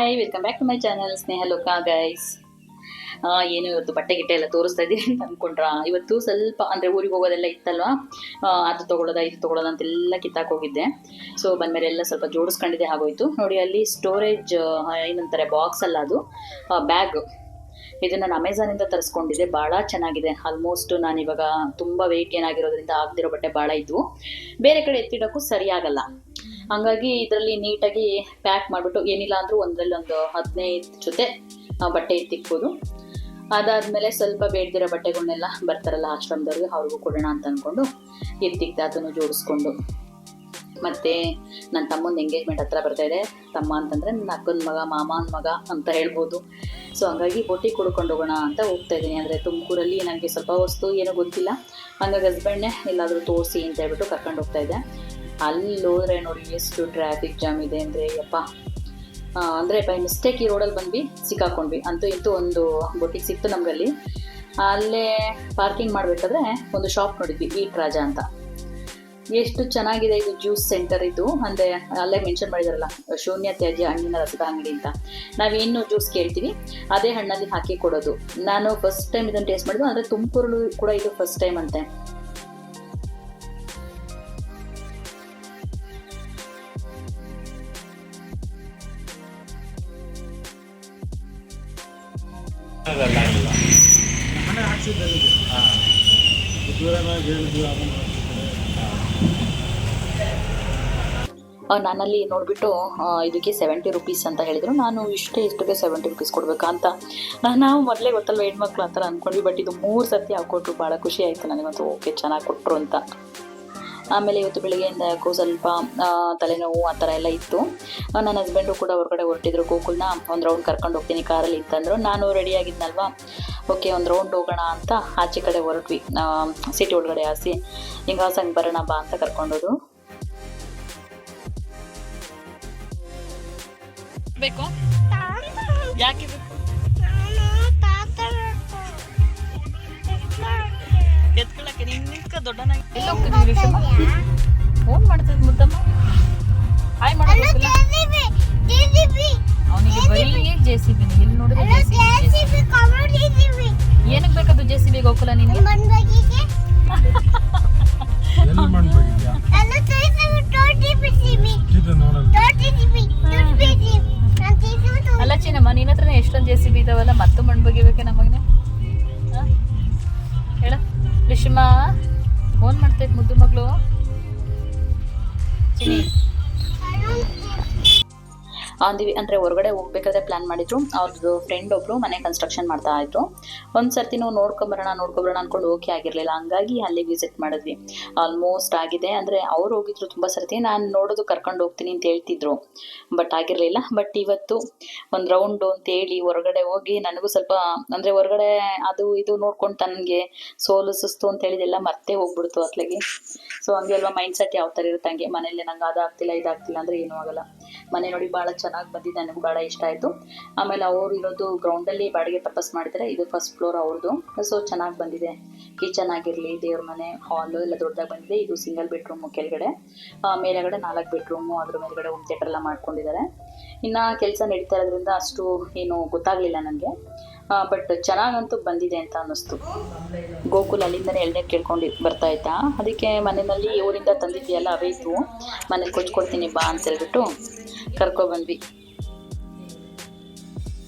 Hi, welcome back to my channel Sneha Loka guys. ಏನು ಇವತ್ತು ಬಟ್ಟೆ ಗಿಟ್ಟೆ ಎಲ್ಲ ತೋರಿಸ್ತಾ ಇದ್ದೀನಿ ಅಂತ ಅಂದ್ಕೊಂಡ್ರಾ? ಇವತ್ತು ಸ್ವಲ್ಪ ಅಂದರೆ ಊರಿಗೆ ಹೋಗೋದೆಲ್ಲ ಇತ್ತಲ್ವಾ, ಅದು ತೊಗೊಳೋದ ಇದು ತೊಗೊಳೋದ ಅಂತೆಲ್ಲ ಕಿತ್ತಾಕ್ ಹೋಗಿದ್ದೆ. ಸೊ ಬಂದಮೇಲೆ ಎಲ್ಲ ಸ್ವಲ್ಪ ಜೋಡಿಸ್ಕೊಂಡಿದ್ದೆ ಆಗೋಯ್ತು. ನೋಡಿ ಅಲ್ಲಿ ಸ್ಟೋರೇಜ್ ಏನಂತಾರೆ ಬಾಕ್ಸ್ ಅಲ್ಲ, ಅದು ಬ್ಯಾಗ್. ಇದನ್ನು ನಾನು ಅಮೆಝಾನಿಂದ ತರಿಸ್ಕೊಂಡಿದ್ದೆ. ಭಾಳ ಚೆನ್ನಾಗಿದೆ. ಆಲ್ಮೋಸ್ಟ್ ನಾನಿವಾಗ ತುಂಬ ವೆಯ್ಟ್ ಏನಾಗಿರೋದ್ರಿಂದ ಆಗದಿರೋ ಬಟ್ಟೆ ಭಾಳ ಇದ್ವು. ಬೇರೆ ಕಡೆ ಎತ್ತಿಡೋಕ್ಕೂ ಸರಿಯಾಗಲ್ಲ. ಹಂಗಾಗಿ ಇದರಲ್ಲಿ ನೀಟಾಗಿ ಪ್ಯಾಕ್ ಮಾಡಿಬಿಟ್ಟು ಏನಿಲ್ಲ ಅಂದರೂ ಒಂದರಲ್ಲಿ ಒಂದು 15 ಜೊತೆ ಬಟ್ಟೆ ಎತ್ತಿಕ್ಬೋದು. ಅದಾದಮೇಲೆ ಸ್ವಲ್ಪ ಬೇಡದಿರೋ ಬಟ್ಟೆಗಳನ್ನೆಲ್ಲ ಬರ್ತಾರಲ್ಲ ಆಶ್ರಮದವ್ರಿಗೆ, ಅವ್ರಿಗೂ ಕೊಡೋಣ ಅಂತ ಅಂದ್ಕೊಂಡು ಎತ್ತಿಕ್ತೆ. ಅದನ್ನು ಜೋಡಿಸ್ಕೊಂಡು ಮತ್ತು ನನ್ನ ತಮ್ಮನ ಎಂಗೇಜ್ಮೆಂಟ್ ಹತ್ರ ಬರ್ತಾಯಿದೆ. ತಮ್ಮ ಅಂತಂದರೆ ನನ್ನ ಅಕ್ಕನ ಮಗ, ಮಾಮನ ಮಗ ಅಂತ ಹೇಳ್ಬೋದು. ಸೊ ಹಂಗಾಗಿ ಬೊಟ್ಟಿಗೆ ಕುಡ್ಕೊಂಡು ಹೋಗೋಣ ಅಂತ ಹೋಗ್ತಾಯಿದ್ದೀನಿ. ಅಂದರೆ ತುಮಕೂರಲ್ಲಿ ನನಗೆ ಸ್ವಲ್ಪ ವಸ್ತು ಏನೋ ಗೊತ್ತಿಲ್ಲ, ಹಂಗಾಗಿ ಹಸ್ಬೆಂಡ್ನೇ ಎಲ್ಲಾದರೂ ತೋರಿಸಿ ಅಂತ ಹೇಳ್ಬಿಟ್ಟು ಕರ್ಕೊಂಡು ಹೋಗ್ತಾಯಿದ್ದೆ. ಅಲ್ಲಿ ಹೋದರೆ ನೋಡಿ ಎಷ್ಟು ಟ್ರಾಫಿಕ್ ಜಾಮ್ ಇದೆ ಅಂದರೆ ಯಪ್ಪ. ಅಂದರೆ ಬೈ ಮಿಸ್ಟೇಕ್ ಈ ರೋಡಲ್ಲಿ ಬಂದ್ವಿ, ಸಿಕ್ಕಾಕೊಂಡ್ವಿ. ಅಂತೂ ಇಂತೂ ಒಂದು ಬೊಟ್ಟಿಗೆ ಸಿಕ್ತು ನಮಗಲ್ಲಿ. ಅಲ್ಲೇ ಪಾರ್ಕಿಂಗ್ ಮಾಡಬೇಕಾದ್ರೆ ಒಂದು ಶಾಪ್ ನೋಡಿದ್ವಿ, ಈಟ್ ರಾಜ ಅಂತ. ಎಷ್ಟು ಚೆನ್ನಾಗಿದೆ ಇದು ಜ್ಯೂಸ್ ಸೆಂಟರ್. ಇದು ಅಂದರೆ ಅಲ್ಲೇ ಮೆನ್ಷನ್ ಮಾಡಿದಾರಲ್ಲ, ಶೂನ್ಯ ತ್ಯಾಜ್ಯ ಹಣ್ಣಿನ ರಸದ ಅಂಗಡಿ ಅಂತ. ನಾವೇನು ಜ್ಯೂಸ್ ಕೇಳ್ತೀವಿ ಅದೇ ಹಣ್ಣಲ್ಲಿ ಹಾಕಿ ಕೊಡೋದು. ನಾನು ಫಸ್ಟ್ ಟೈಮ್ ಇದನ್ನು ಟೇಸ್ಟ್ ಮಾಡಿದ್ದು. ಅಂದರೆ ತುಮಕೂರಲ್ಲೂ ಕೂಡ ಇದು ಫಸ್ಟ್ ಟೈಮ್ ಅಂತೆ. ನಾನಲ್ಲಿ ನೋಡಿಬಿಟ್ಟು ಇದಕ್ಕೆ 70 ರುಪೀಸ್ ಅಂತ ಹೇಳಿದರು. ನಾನು ಇಷ್ಟಕ್ಕೆ 70 ರುಪೀಸ್ ಕೊಡಬೇಕಾ ಅಂತ ನಾವು ಮೊದಲೇ ಗೊತ್ತಲ್ವ ಹೆಣ್ಮಕ್ಳು ಆ ಥರ ಅಂದ್ಕೊಂಡ್ವಿ. ಬಟ್ ಇದು 3 ಸರ್ತಿ ಹಾಕ್ಕೊಟ್ರು. ಭಾಳ ಖುಷಿ ಆಯಿತು ನನಗಂತೂ. ಓಕೆ, ಚೆನ್ನಾಗಿ ಕೊಟ್ಟರು ಅಂತ. ಆಮೇಲೆ ಇವತ್ತು ಬೆಳಿಗ್ಗೆಯಿಂದ ಯಾಕೋ ಸ್ವಲ್ಪ ತಲೆನೋವು ಆ ಥರ ಎಲ್ಲ ಇತ್ತು. ನನ್ನ ಹಸ್ಬೆಂಡು ಕೂಡ ಹೊರಗಡೆ ಹೊರಟಿದ್ರು. ಗೋಕುಲ್ನ ಒಂದು ರೌಂಡ್ ಕರ್ಕೊಂಡು ಹೋಗ್ತೀನಿ ಕಾರಲ್ಲಿ ಅಂತಂದರು. ನಾನು ರೆಡಿಯಾಗಿದ್ನಲ್ವ, ಓಕೆ ಒಂದು ರೌಂಡ್ ಹೋಗೋಣ ಅಂತ ಆಚೆ ಕಡೆ ಹೊರಟ್ವಿ. ಸಿಟಿ ಒಳಗಡೆ ಹಾಸಿ ಹಿಂಗೆ ಹಾಸಂಗೆ ಬರೋಣ ಬಾ ಅಂತ ಕರ್ಕೊಂಡೋದು. ಬೇಕು ಯಾಕೆ ಎತ್ಕೊಳ್ಳಕ್ಕೆ ನಿನ್ಕ ದೊಡ್ಡನಾಗಿ ಫೋನ್ ಮಾಡ್ತದ ಮುದ್ದಮ್ಮ. ಹಾಯ್ ಮಾಡೋದಿಲ್ಲ ಅವನಿಗೆ ಬರೀ JCB. ಎಲ್ಲಿ ನೋಡಿದ್ರೆ ಏನಕ್ಕೆ ಬೇಕದು JCB ಗೋಕುಲ? ನಿನ್ಗೆ ಅಲ್ಲ ಚಿನ್ನಮ್ಮ, ನಿನ್ನ ಹತ್ರನೇ ಎಷ್ಟೊಂದು JCB ಇದಾವಲ್ಲ, ಮತ್ತು ಮಣ್ಣು ಬಗಿಬೇಕೆ ನಮಗನೆ? ಹೇಳ ಲಿಶಿಮಾ, ಫೋನ್ ಮಾಡ್ತೈತೆ ಮುದ್ದು ಮಗಳು ಚಿನಿ. ಅಂದಿವಿ ಅಂದರೆ ಹೊರಗಡೆ ಹೋಗ್ಬೇಕಾದ್ರೆ ಪ್ಲ್ಯಾನ್ ಮಾಡಿದ್ರು. ಅವ್ರದ್ದು ಫ್ರೆಂಡ್ ಒಬ್ಬರು ಮನೆ ಕನ್ಸ್ಟ್ರಕ್ಷನ್ ಮಾಡ್ತಾ ಇದ್ರು. ಒಂದು ಸರ್ತಿ ನಾವು ನೋಡ್ಕೊಂಬರೋಣ ಅಂದ್ಕೊಂಡು ಓಕೆ ಆಗಿರಲಿಲ್ಲ. ಹಂಗಾಗಿ ಅಲ್ಲಿ ವಿಸಿಟ್ ಮಾಡಿದ್ವಿ. ಆಲ್ಮೋಸ್ಟ್ ಆಗಿದೆ. ಅಂದರೆ ಅವ್ರು ಹೋಗಿದ್ರು ತುಂಬ ಸರ್ತಿ, ನಾನು ನೋಡೋದು ಕರ್ಕೊಂಡು ಹೋಗ್ತೀನಿ ಅಂತ ಹೇಳ್ತಿದ್ರು, ಬಟ್ ಆಗಿರಲಿಲ್ಲ. ಬಟ್ ಇವತ್ತು ಒಂದು ರೌಂಡು ಅಂತೇಳಿ ಹೊರಗಡೆ ಹೋಗಿ ನನಗೂ ಸ್ವಲ್ಪ ಅಂದರೆ ಹೊರಗಡೆ ಅದು ಇದು ನೋಡ್ಕೊಂಡು ನನಗೆ ಸುಸ್ತು ಅಂತ ಹೇಳಿದೆಲ್ಲ ಮರ್ತೇ ಹೋಗ್ಬಿಡ್ತು ಅತ್ಲಾಗಿ. ಸೊ ಹಂಗೆ ಅಲ್ವಾ ಮೈಂಡ್ ಸೆಟ್ ಯಾವ ಥರ ಇರುತ್ತೆ ಹಂಗೆ. ಮನೇಲಿ ನಂಗೆ ಅದಾಗ್ತಿಲ್ಲ ಇದಾಗ್ತಿಲ್ಲ ಅಂದರೆ ಏನೂ ಆಗಲ್ಲ. ಮನೆ ನೋಡಿ ಭಾಳ ಚೆನ್ನಾಗಿ ಬಂದಿದೆ, ನನಗೂ ಭಾಳ ಇಷ್ಟ ಆಯಿತು. ಆಮೇಲೆ ಅವರು ಇರೋದು ಗ್ರೌಂಡಲ್ಲಿ ಬಾಡಿಗೆ ಪರ್ಪಸ್ ಮಾಡಿದರೆ, ಇದು ಫಸ್ಟ್ ಫ್ಲೋರ್ ಅವ್ರದ್ದು. ಸೊ ಚೆನ್ನಾಗಿ ಬಂದಿದೆ. ಕಿಚನ್ ಆಗಿರಲಿ, ದೇವ್ರ ಮನೆ, ಹಾಲು ಎಲ್ಲ ದೊಡ್ಡದಾಗಿ ಬಂದಿದೆ. ಇದು ಸಿಂಗಲ್ ಬೆಡ್ರೂಮು ಕೆಳಗಡೆ, ಮೇಲೆಗಡೆ 4 ಬೆಡ್ರೂಮು, ಅದ್ರ ಮೇಲ್ಗಡೆ ಹೋಮ್ ಥಿಯೇಟರ್ ಎಲ್ಲ ಮಾಡ್ಕೊಂಡಿದ್ದಾರೆ. ಇನ್ನು ಕೆಲಸ ನಡೀತಾ ಇರೋದ್ರಿಂದ ಅಷ್ಟು ಏನು ಗೊತ್ತಾಗಲಿಲ್ಲ ನನಗೆ. ಬಟ್ ಚೆನ್ನಾಗಂತೂ ಬಂದಿದೆ ಅಂತ ಅನ್ನಿಸ್ತು. ಗೋಕುಲ್ ಅಲ್ಲಿಂದನೇ ಎಳ್ನೀರು ಕೇಳ್ಕೊಂಡು ಬರ್ತಾ ಇದ್ದ. ಅದಕ್ಕೆ ಮನೆಯಲ್ಲಿ ಊರಿಂದ ತಂದಿದ್ದೀಯಲ್ಲ ಅವೇ ಇತ್ತು, ಮನೇಲಿ ಕೊಡ್ತೀನಿ ಬಾ ಅಂತ ಹೇಳ್ಬಿಟ್ಟು ಕರ್ಕೊಬಂದ್ವಿ.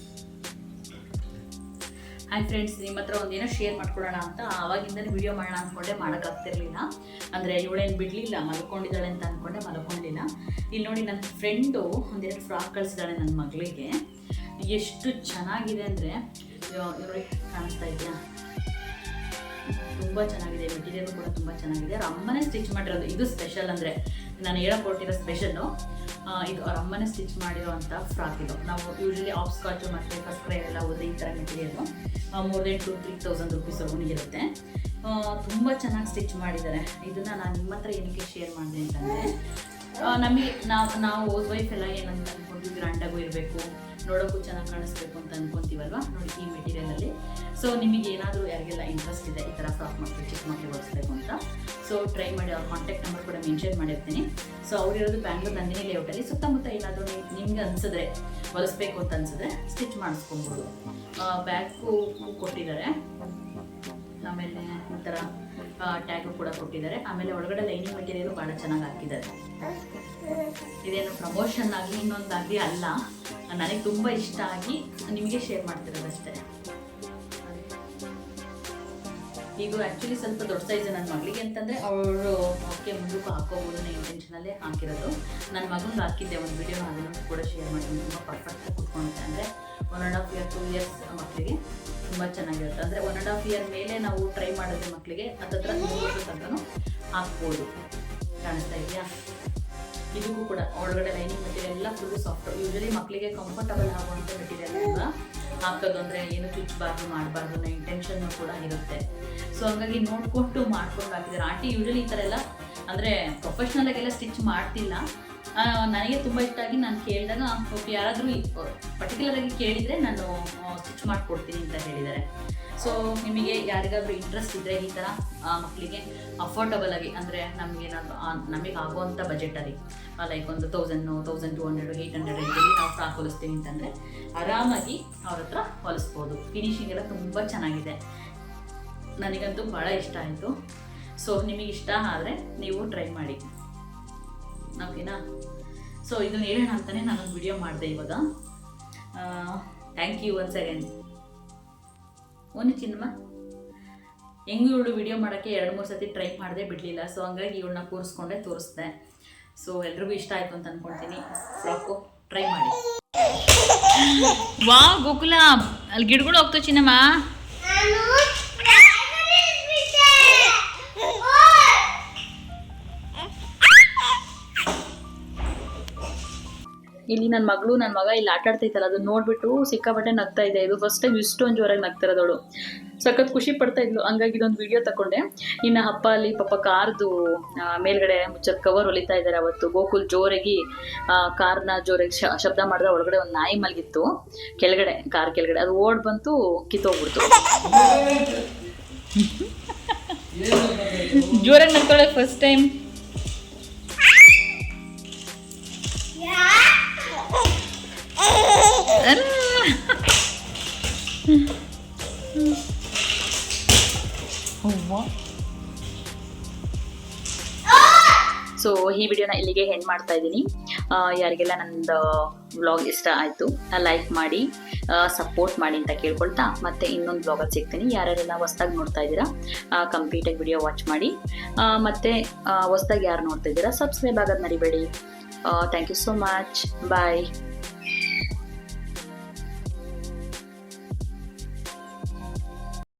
ಹಾಯ್ ಫ್ರೆಂಡ್ಸ್, ನಿಮ್ಮ ಹತ್ರ ಒಂದೇನೋ ಶೇರ್ ಮಾಡ್ಕೊಳ್ಳೋಣ ಅಂತ ಆವಾಗಿಂದನೇ ವಿಡಿಯೋ ಮಾಡೋಣ ಅಂದ್ಕೊಂಡೆ, ಮಾಡೋಕ್ಕಾಗ್ತಿರ್ಲಿಲ್ಲ. ಅಂದರೆ ಇವಳೇನು ಬಿಡಲಿಲ್ಲ, ಮಲ್ಕೊಂಡಿದ್ದಾಳೆ ಅಂತ ಅಂದ್ಕೊಂಡೆ, ಮಲ್ಕೊಂಡಿಲ್ಲ. ಇಲ್ಲಿ ನೋಡಿ, ನನ್ನ ಫ್ರೆಂಡು ಒಂದೆರಡು ಫ್ರಾಕ್ ಕಳಿಸಿದ್ದಾಳೆ ನನ್ನ ಮಗಳಿಗೆ. ಎಷ್ಟು ಚೆನ್ನಾಗಿದೆ ಅಂದರೆ ಇವ್ರಿಗೆ ಕಾಣಿಸ್ತಾ ಇದೆಯಾ? ತುಂಬ ಚೆನ್ನಾಗಿದೆ. ಮೆಟೀರಿಯಲ್ ಕೂಡ ತುಂಬ ಚೆನ್ನಾಗಿದೆ. ಅವ್ರ ಅಮ್ಮನೇ ಸ್ಟಿಚ್ ಮಾಡಿರೋದು. ಇದು ಸ್ಪೆಷಲ್, ಅಂದರೆ ನಾನು ಹೇಳಕೊಟ್ಟಿರೋ ಸ್ಪೆಷಲ್ಲು ಇದು. ಅವ್ರ ಅಮ್ಮನೇ ಸ್ಟಿಚ್ ಮಾಡಿರೋ ಅಂಥ ಫ್ರಾಕ್ ಇದು. ನಾವು ಯೂಶ್ವಲಿ ಆಫ್ ಸ್ಕಾಚು ಮತ್ತು ಫಸ್ಟ್ ಕ್ರೈ ಎಲ್ಲ ಹೋದರೆ ಈ ಥರ ಮೆಟೀರಿಯಲ್ಲು ಮೋರ್ ದೆನ್ 2,000-3,000 ರುಪೀಸ್ವರೆಗೂ ಇರುತ್ತೆ. ತುಂಬ ಚೆನ್ನಾಗಿ ಸ್ಟಿಚ್ ಮಾಡಿದ್ದಾರೆ. ಇದನ್ನು ನಾನು ನಿಮ್ಮ ಹತ್ರ ಏನಕ್ಕೆ ಶೇರ್ ಮಾಡಿದೆ ಅಂತಂದರೆ, ನಮಗೆ ನಾವು ಹೌಸ್ ವೈಫ್ ಎಲ್ಲ ಏನಂತ ಅಂದ್ಕೊಂಡು ಗ್ರ್ಯಾಂಡಾಗೂ ಇರಬೇಕು, ನೋಡೋಕ್ಕೂ ಚೆನ್ನಾಗಿ ಕಾಣಿಸ್ಬೇಕು ಅಂತ ಅಂದ್ಕೊತೀವಲ್ವ. ನೋಡಿ ಈ ಮೆಟೀರಿಯಲಲ್ಲಿ. ಸೊ ನಿಮಗೆ ಏನಾದರೂ ಯಾರಿಗೆಲ್ಲ ಇಂಟ್ರೆಸ್ಟ್ ಇದೆ ಈ ಥರ ಫ್ರಾಕ್ ಮಕ್ಕಳು ಚಿಕ್ಕ ಮಕ್ಕಳು ಬಳಸಬೇಕು ಅಂತ, ಸೊ ಟ್ರೈ ಮಾಡಿ. ಅವ್ರ ಕಾಂಟ್ಯಾಕ್ಟ್ ನಂಬರ್ ಕೂಡ ಮೆನ್ಷನ್ ಮಾಡಿರ್ತೀನಿ. ಸೊ ಅವ್ರಿರೋದು ಬ್ಯಾಂಗ್ಳೂರ್ ನಂದಿನಿ ಲೇಔಟಲ್ಲಿ. ಸುತ್ತಮುತ್ತ ಏನಾದರೂ ನಿಮ್ಗೆ ಅನಿಸಿದ್ರೆ ಹೊಲಿಸ್ಬೇಕು ಅಂತ ಅನಿಸಿದ್ರೆ ಸ್ಟಿಚ್ ಮಾಡಿಸ್ಕೊಬೋದು. ಬ್ಯಾಗೂ ಕೊಟ್ಟಿದ್ದಾರೆ, ಆಮೇಲೆ ಈ ಥರ ಟ್ಯಾಗು ಕೂಡ ಕೊಟ್ಟಿದ್ದಾರೆ. ಆಮೇಲೆ ಒಳಗಡೆ ಲೈನಿಂಗ್ ಮೆಟೀರಿಯಲು ಭಾಳ ಚೆನ್ನಾಗಿ ಹಾಕಿದ್ದಾರೆ. ಇದೇನು ಪ್ರಮೋಷನ್ ಆಗಲಿ ಇನ್ನೊಂದಾಗಲಿ ಅಲ್ಲ, ನನಗೆ ತುಂಬ ಇಷ್ಟ ಆಗಿ ನಿಮಗೆ ಶೇರ್ ಮಾಡ್ತಿರೋದಷ್ಟೇ. ಇದು ಆ್ಯಕ್ಚುಲಿ ಸ್ವಲ್ಪ ದೊಡ್ಡ ಸೈಜ್ ನನ್ನ ಮಗಳಿಗೆ ಅಂತಂದರೆ ಅವಳು ಅವಕ್ಕೆ ಮುಂದಕ್ಕೂ ಹಾಕೋಬೋದು ಅನ್ನೋ ಇಂಟೆನ್ಷನಲ್ಲೇ ಹಾಕಿರೋದು. ನನ್ನ ಮಗನಿಗೆ ಹಾಕಿದ್ದೆ ಒಂದು ವಿಡಿಯೋ, ಅದನ್ನು ಕೂಡ ಶೇರ್ ಮಾಡಿದ್ದೀನಿ. ತುಂಬ ಪರ್ಫೆಕ್ಟಾಗಿ ಕುತ್ಕೊಳುತ್ತೆ. ಅಂದರೆ 1.5 ಇಯರ್ 2 ಇಯರ್ಸ್ ಮಕ್ಕಳಿಗೆ ತುಂಬ ಚೆನ್ನಾಗಿರುತ್ತೆ. ಅಂದರೆ 1.5 ಇಯರ್ ಮೇಲೆ ನಾವು ಟ್ರೈ ಮಾಡಿದ್ರೆ ಮಕ್ಕಳಿಗೆ ಹತ್ತತ್ರ 3 ವರ್ಷ ತನಕ ಹಾಕ್ಬೋದು. ಕಾಣಿಸ್ತಾ ಇದೆಯಾ? ಇದಕ್ಕೂ ಕೂಡ ಒಳಗಡೆ ಲೈನಿಂಗ್ ಮೆಟೀರಿಯಲ್ ಎಲ್ಲ ಫುಲ್ಲು ಸಾಫ್ಟ್. ಯೂಶಲಿ ಮಕ್ಕಳಿಗೆ ಕಂಫರ್ಟಬಲ್ ಆಗುವಂಥ ಮೆಟೀರಿಯಲ್ ಎಲ್ಲ ಹಾಕೋದು, ಅಂದರೆ ಏನು ಚುಚ್ಚಬಾರ್ದು ಮಾಡಬಾರ್ದು ಅನ್ನೋ ಇಂಟೆನ್ಷನ್ನು ಕೂಡ ಇರುತ್ತೆ. ಸೊ ಹಂಗಾಗಿ ನೋಡಿಕೊಂಡು ಮಾಡ್ಕೊಂಡು ಹಾಕಿದ್ದಾರೆ. ಆಂಟಿ ಯೂಶಲಿ ಈ ಥರ ಎಲ್ಲ ಅಂದರೆ ಪ್ರೊಫೆಷ್ನಲಾಗೆಲ್ಲ ಸ್ಟಿಚ್ ಮಾಡ್ತಿಲ್ಲ. ನನಗೆ ತುಂಬ ಇಷ್ಟ ಆಗಿ ನಾನು ಕೇಳಿದಾಗ ಓಕೆ ಯಾರಾದರೂ ಪರ್ಟಿಕ್ಯುಲರಾಗಿ ಕೇಳಿದರೆ ನಾನು ಸ್ಟಿಚ್ ಮಾಡಿಕೊಡ್ತೀನಿ ಅಂತ ಹೇಳಿದ್ದಾರೆ. ಸೊ ನಿಮಗೆ ಯಾರಿಗಾದ್ರೂ ಇಂಟ್ರೆಸ್ಟ್ ಇದ್ದರೆ ಈ ಥರ ಮಕ್ಕಳಿಗೆ ಅಫೋರ್ಡಬಲ್ ಆಗಿ, ಅಂದರೆ ನಮಗೆ ಆಗುವಂಥ ಬಜೆಟಲ್ಲಿ ಲೈಕ್ ಒಂದು 1000, 1200, 800 ರೇಂಜಲ್ಲಿ ನಾವು ಫ್ರಾಕ್ ಹೊಲಿಸ್ತೀವಿ ಅಂತಂದರೆ ಆರಾಮಾಗಿ ಅವ್ರ ಹತ್ರ ಹೊಲಿಸ್ಬೋದು. ಫಿನಿಶಿಂಗ್ ಎಲ್ಲ ತುಂಬ ಚೆನ್ನಾಗಿದೆ. ನನಗಂತೂ ಭಾಳ ಇಷ್ಟ ಆಯಿತು. ಸೊ ನಿಮಗೆ ಇಷ್ಟ ಆದರೆ ನೀವು ಟ್ರೈ ಮಾಡಿ, ಓಕೆನಾ? ಸೊ ಇದನ್ನು ಹೇಳೋಣ ಅಂತಲೇ ನಾನೊಂದು ವಿಡಿಯೋ ಮಾಡಿದೆ ಇವಾಗ. Thank you once again. ಒಂದು ಚಿನ್ನಮ್ಮ ಹೆಂಗೂ ಇವಳು ವಿಡಿಯೋ ಮಾಡೋಕ್ಕೆ 2-3 ಸತಿ ಟ್ರೈ ಮಾಡಿದೆ, ಬಿಡಲಿಲ್ಲ. ಸೊ ಹಂಗಾಗಿ ಇವಳನ್ನ ಕೂರಿಸ್ಕೊಂಡೆ ತೋರಿಸ್ದೆ. ಸೊ ಎಲ್ರಿಗೂ ಇಷ್ಟ ಆಯಿತು ಅಂತ ಅಂದ್ಕೊಳ್ತೀನಿ. ಫ್ರಾಕು ಟ್ರೈ ಮಾಡಿ. ವಾ ಗೋಕುಲ, ಅಲ್ಲಿ ಗಿಡಗಳು ಹೋಗ್ತಾವೆ ಚಿನ್ನಮ್ಮ. ಇಲ್ಲಿ ನನ್ನ ಮಗ ಇಲ್ಲಿ ಆಟ ಆಡ್ತೈತಲ್ಲ, ಅದನ್ನ ನೋಡ್ಬಿಟ್ಟು ಸಿಕ್ಕಾಪಟ್ಟೆ ನಗ್ತಾ ಇದೆ. ಇದು ಫಸ್ಟ್ ಟೈಮ್ ಇಷ್ಟೊಂದು ಜೋರಾಗಿ ನಗ್ತಿರೋದವಳು. ಸಖತ್ ಖುಷಿ ಪಡ್ತಾ ಇದ್ಲು. ಹಂಗಾಗಿ ಇದೊಂದು ವಿಡಿಯೋ ತಗೊಂಡೆ. ಇನ್ನು ಹಬ್ಬ ಅಲ್ಲಿ ಪಾಪ ಕಾರ್ದು ಮೇಲ್ಗಡೆ ಮುಚ್ಚದ ಕವರ್ ಹೊಲಿತಾ ಇದ್ದಾರೆ. ಅವತ್ತು ಗೋಕುಲ್ ಜೋರಾಗಿ ಕಾರ್ನ ಜೋರಾಗಿ ಶಬ್ದ ಮಾಡಿದ್ರೆ ಒಳಗಡೆ ಒಂದು ನಾಯಿ ಮಲಗಿತ್ತು ಕೆಳಗಡೆ, ಕಾರ್ ಕೆಳಗಡೆ. ಅದು ಓಡ್ ಬಂತು, ಕಿತ್ತೋಗ್ಬಿಡ್ತು. ಜೋರಾಗಿ ನಗ್ತಾಳೆ ಫಸ್ಟ್ ಟೈಮ್. ಸೊ ಈ ವಿಡಿಯೋನ ಇಲ್ಲಿಗೆ ಎಂಡ್ ಮಾಡ್ತಾ ಇದ್ದೀನಿ. ಯಾರಿಗೆಲ್ಲ ನನ್ನದು ವ್ಲಾಗ್ ಇಷ್ಟ ಆಯಿತು ಲೈಕ್ ಮಾಡಿ, ಸಪೋರ್ಟ್ ಮಾಡಿ ಅಂತ ಕೇಳ್ಕೊಳ್ತಾ ಮತ್ತೆ ಇನ್ನೊಂದು ವ್ಲಾಗಲ್ಲಿ ಸಿಗ್ತೀನಿ. ಯಾರ್ಯಾರೆಲ್ಲ ಹೊಸ್ದಾಗಿ ನೋಡ್ತಾ ಇದ್ದೀರಾ ಕಂಪ್ಲೀಟಾಗಿ ವಿಡಿಯೋ ವಾಚ್ ಮಾಡಿ. ಮತ್ತು ಹೊಸ್ದಾಗಿ ಯಾರು ನೋಡ್ತಾ ಇದ್ದೀರಾ ಸಬ್ಸ್ಕ್ರೈಬ್ ಆಗೋದು ಮರಿಬೇಡಿ. Thank you so much. Bye.